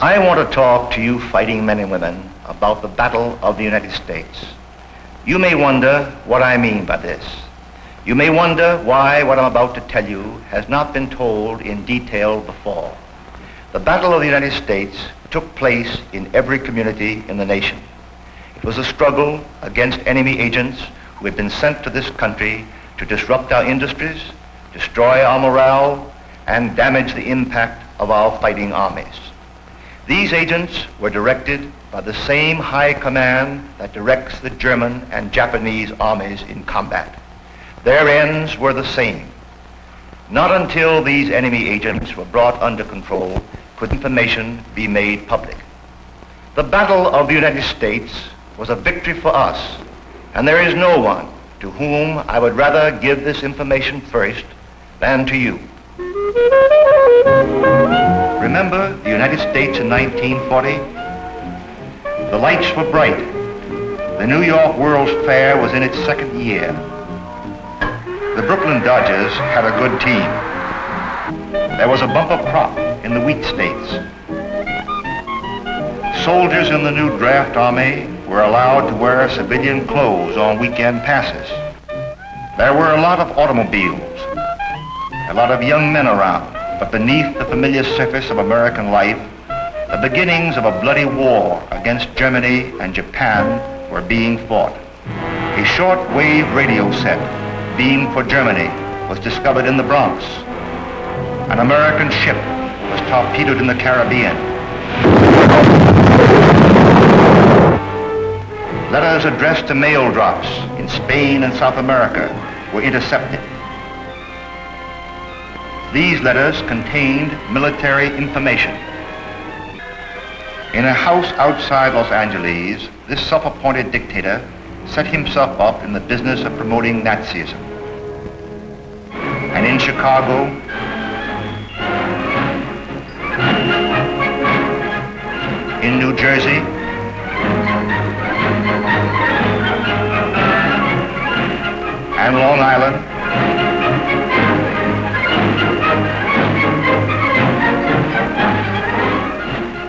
I want to talk to you fighting men and women about the Battle of the United States. You may wonder what I mean by this. You may wonder why what I'm about to tell you has not been told in detail before. The Battle of the United States took place in every community in the nation. It was a struggle against enemy agents who had been sent to this country to disrupt our industries, destroy our morale, and damage the impact of our fighting armies. These agents were directed by the same high command that directs the German and Japanese armies in combat. Their ends were the same. Not until these enemy agents were brought under control could information be made public. The Battle of the United States was a victory for us, and there is no one to whom I would rather give this information first than to you. Remember the United States in 1940? The lights were bright. The New York World's Fair was in its second year. The Brooklyn Dodgers had a good team. There was a bumper crop in the wheat states. Soldiers in the new draft army were allowed to wear civilian clothes on weekend passes. There were a lot of automobiles, a lot of young men around, but beneath the familiar surface of American life, the beginnings of a bloody war against Germany and Japan were being fought. A short-wave radio set beamed for Germany was discovered in the Bronx. An American ship was torpedoed in the Caribbean. Letters addressed to mail drops in Spain and South America were intercepted. These letters contained military information. In a house outside Los Angeles, this self-appointed dictator set himself up in the business of promoting Nazism. And in Chicago, in New Jersey, and Long Island,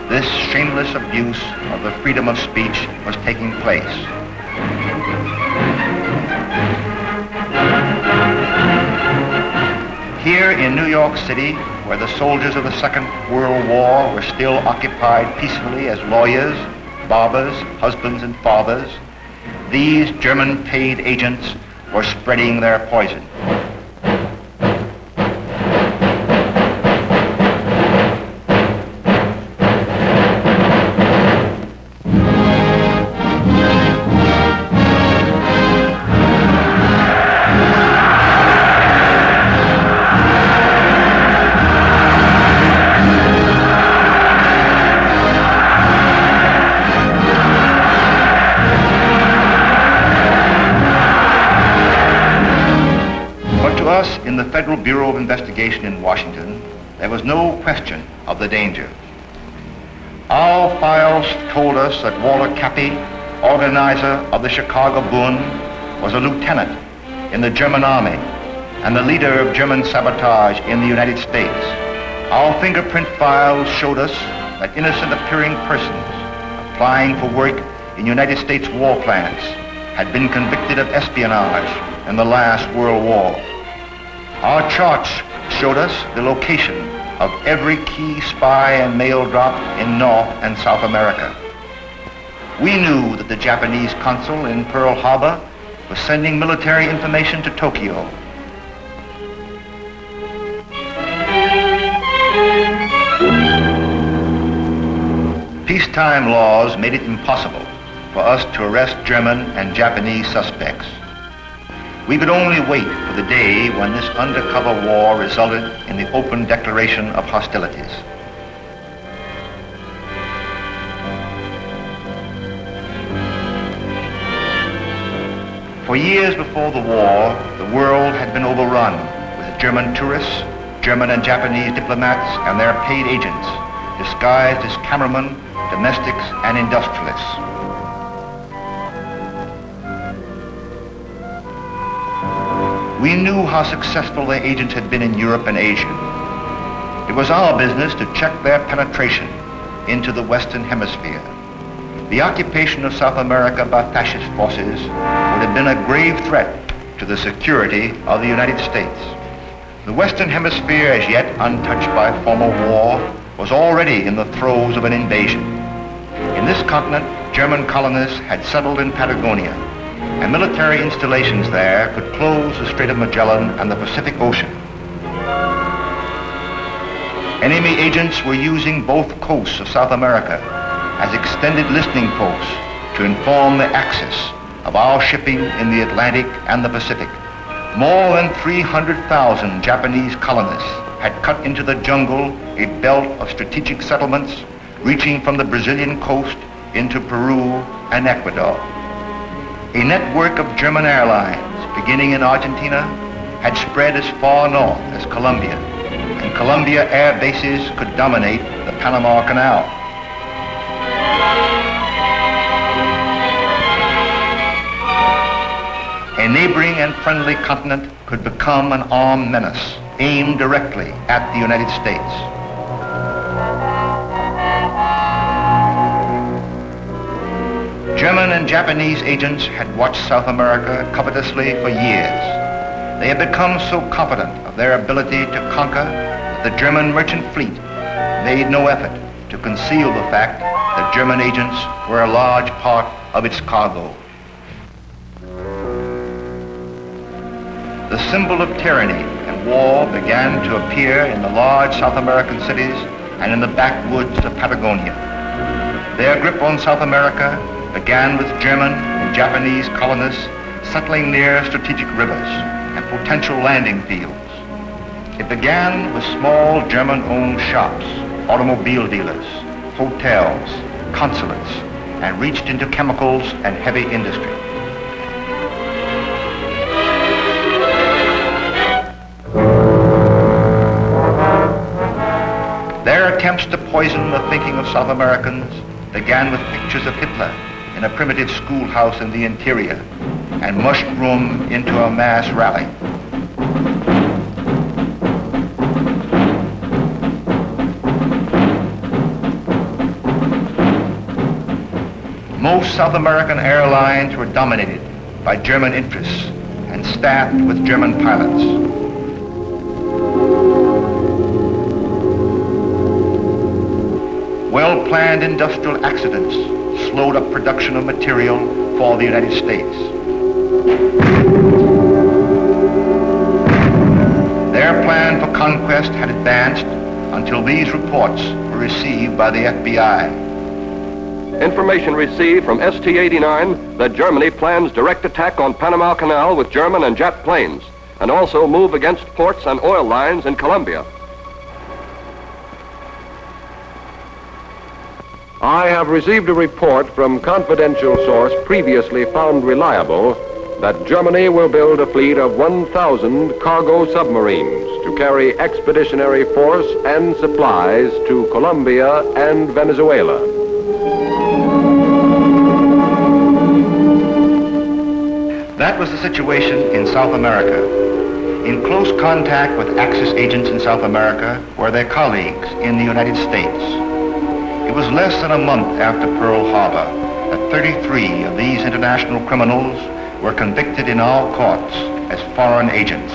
this shameless abuse of the freedom of speech was taking place. Here in New York City, where the soldiers of the Second World War were still occupied peacefully as lawyers, barbers, husbands, and fathers, these German paid agents were spreading their poison. In the Federal Bureau of Investigation in Washington, there was no question of the danger. Our files told us that Walter Kappe, organizer of the Chicago Bund, was a lieutenant in the German army and the leader of German sabotage in the United States. Our fingerprint files showed us that innocent appearing persons applying for work in United States war plants had been convicted of espionage in the last World War. Our charts showed us the location of every key spy and mail drop in North and South America. We knew that the Japanese consul in Pearl Harbor was sending military information to Tokyo. Peacetime laws made it impossible for us to arrest German and Japanese suspects. We could only wait for the day when this undercover war resulted in the open declaration of hostilities. For years before the war, the world had been overrun with German tourists, German and Japanese diplomats, and their paid agents, disguised as cameramen, domestics, and industrialists. We knew how successful their agents had been in Europe and Asia. It was our business to check their penetration into the Western Hemisphere. The occupation of South America by fascist forces would have been a grave threat to the security of the United States. The Western Hemisphere, as yet untouched by formal war, was already in the throes of an invasion. In this continent, German colonists had settled in Patagonia, and military installations there could close the Strait of Magellan and the Pacific Ocean. Enemy agents were using both coasts of South America as extended listening posts to inform the axis of our shipping in the Atlantic and the Pacific. More than 300,000 Japanese colonists had cut into the jungle a belt of strategic settlements reaching from the Brazilian coast into Peru and Ecuador. A network of German airlines beginning in Argentina had spread as far north as Colombia, and Colombia air bases could dominate the Panama Canal. A neighboring and friendly continent could become an armed menace aimed directly at the United States. German and Japanese agents had watched South America covetously for years. They had become so confident of their ability to conquer that the German merchant fleet made no effort to conceal the fact that German agents were a large part of its cargo. The symbol of tyranny and war began to appear in the large South American cities and in the backwoods of Patagonia. Their grip on South America began with German and Japanese colonists settling near strategic rivers and potential landing fields. It began with small German-owned shops, automobile dealers, hotels, consulates, and reached into chemicals and heavy industry. Their attempts to poison the thinking of South Americans began with pictures of Hitler in a primitive schoolhouse in the interior and mushroomed into a mass rally. Most South American airlines were dominated by German interests and staffed with German pilots. Well-planned industrial accidents slowed up production of material for the United States. Their plan for conquest had advanced until these reports were received by the FBI. Information received from ST-89 that Germany plans direct attack on Panama Canal with German and Jap planes, and also move against ports and oil lines in Colombia. I have received a report from confidential source previously found reliable that Germany will build a fleet of 1,000 cargo submarines to carry expeditionary force and supplies to Colombia and Venezuela. That was the situation in South America. In close contact with Axis agents in South America were their colleagues in the United States. It was less than a month after Pearl Harbor that 33 of these international criminals were convicted in our courts as foreign agents.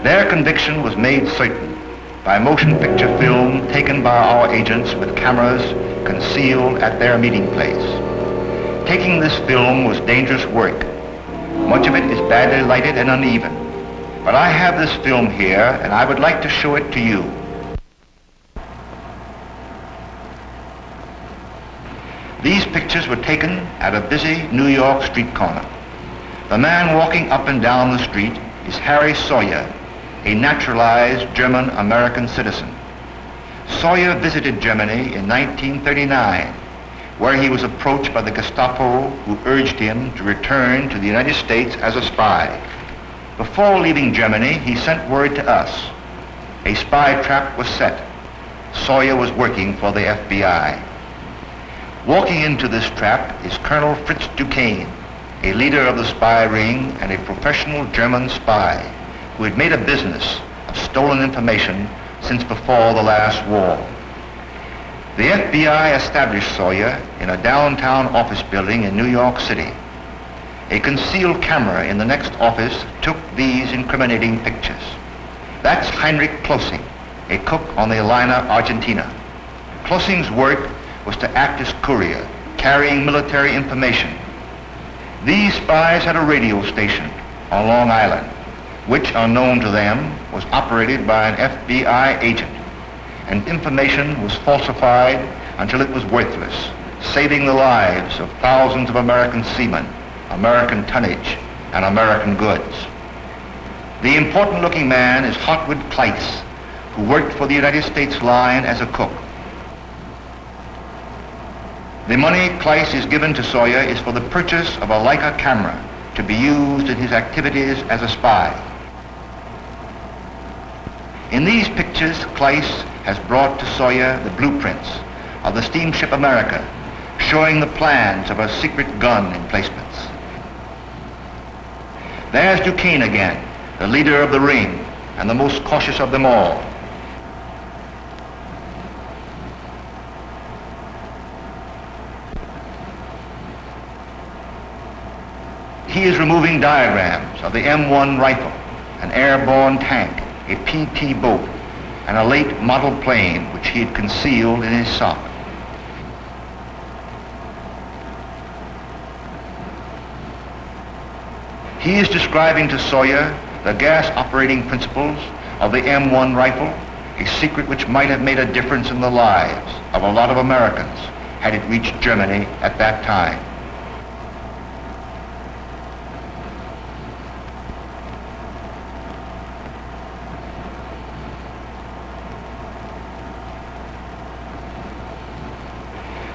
Their conviction was made certain by motion picture film taken by our agents with cameras concealed at their meeting place. Taking this film was dangerous work. Much of it is badly lighted and uneven. But I have this film here, and I would like to show it to you. These pictures were taken at a busy New York street corner. The man walking up and down the street is Harry Sawyer, a naturalized German-American citizen. Sawyer visited Germany in 1939, where he was approached by the Gestapo, who urged him to return to the United States as a spy. Before leaving Germany, he sent word to us. A spy trap was set. Sawyer was working for the FBI. Walking into this trap is Colonel Fritz Duquesne, a leader of the spy ring and a professional German spy who had made a business of stolen information since before the last war. The FBI established Sawyer in a downtown office building in New York City. A concealed camera in the next office took these incriminating pictures. That's Heinrich Closing, a cook on the liner Argentina. Closing's work was to act as courier, carrying military information. These spies had a radio station on Long Island, which, unknown to them, was operated by an FBI agent. And information was falsified until it was worthless, saving the lives of thousands of American seamen, American tonnage, and American goods. The important-looking man is Hotwood Kleiss, who worked for the United States line as a cook. The money Kleiss is given to Sawyer is for the purchase of a Leica camera to be used in his activities as a spy. In these pictures, Kleiss has brought to Sawyer the blueprints of the steamship America, showing the plans of her secret gun emplacements. There's Duquesne again, the leader of the ring and the most cautious of them all. He is removing diagrams of the M1 rifle, an airborne tank, a PT boat, and a late model plane which he had concealed in his sock. He is describing to Sawyer the gas operating principles of the M1 rifle, a secret which might have made a difference in the lives of a lot of Americans had it reached Germany at that time.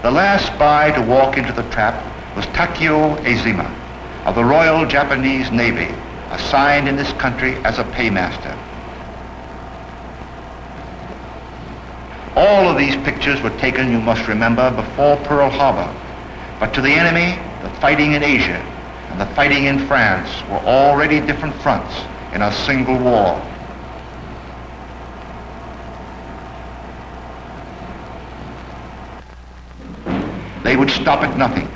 The last spy to walk into the trap was Takeo Ezima of the Royal Japanese Navy, assigned in this country as a paymaster. All of these pictures were taken, you must remember, before Pearl Harbor. But to the enemy, the fighting in Asia and the fighting in France were already different fronts in a single war. They would stop at nothing.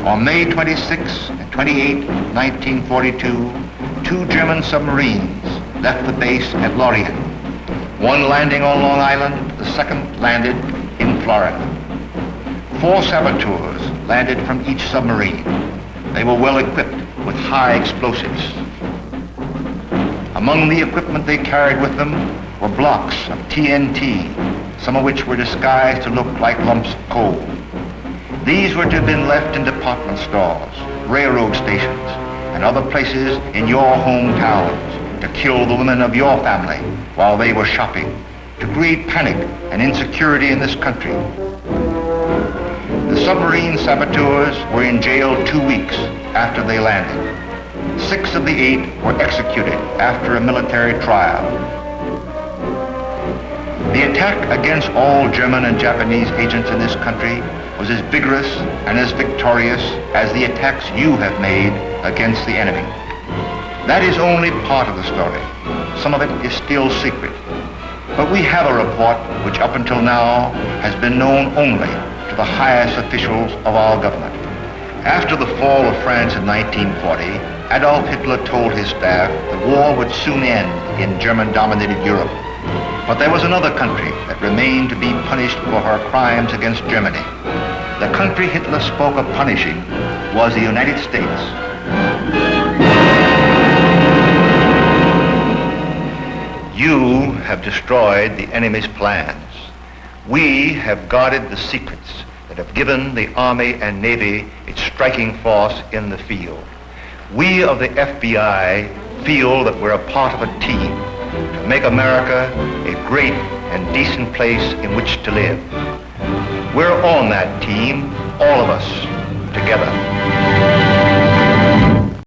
On May 26 and 28, 1942, two German submarines left the base at Lorient. One landing on Long Island, the second landed in Florida. 4 saboteurs landed from each submarine. They were well equipped with high explosives. Among the equipment they carried with them were blocks of TNT, some of which were disguised to look like lumps of coal. These were to have been left in department stores, railroad stations, and other places in your hometowns to kill the women of your family while they were shopping, to create panic and insecurity in this country. The submarine saboteurs were in jail 2 weeks after they landed. 6 of the 8 were executed after a military trial. The attack against all German and Japanese agents in this country was as vigorous and as victorious as the attacks you have made against the enemy. That is only part of the story. Some of it is still secret. But we have a report which up until now has been known only to the highest officials of our government. After the fall of France in 1940, Adolf Hitler told his staff the war would soon end in German-dominated Europe. But there was another country that remained to be punished for her crimes against Germany. The country Hitler spoke of punishing was the United States. You have destroyed the enemy's plans. We have guarded the secrets that have given the Army and Navy its striking force in the field. We of the FBI feel that we're a part of a team to make America a great and decent place in which to live. We're on that team, all of us, together.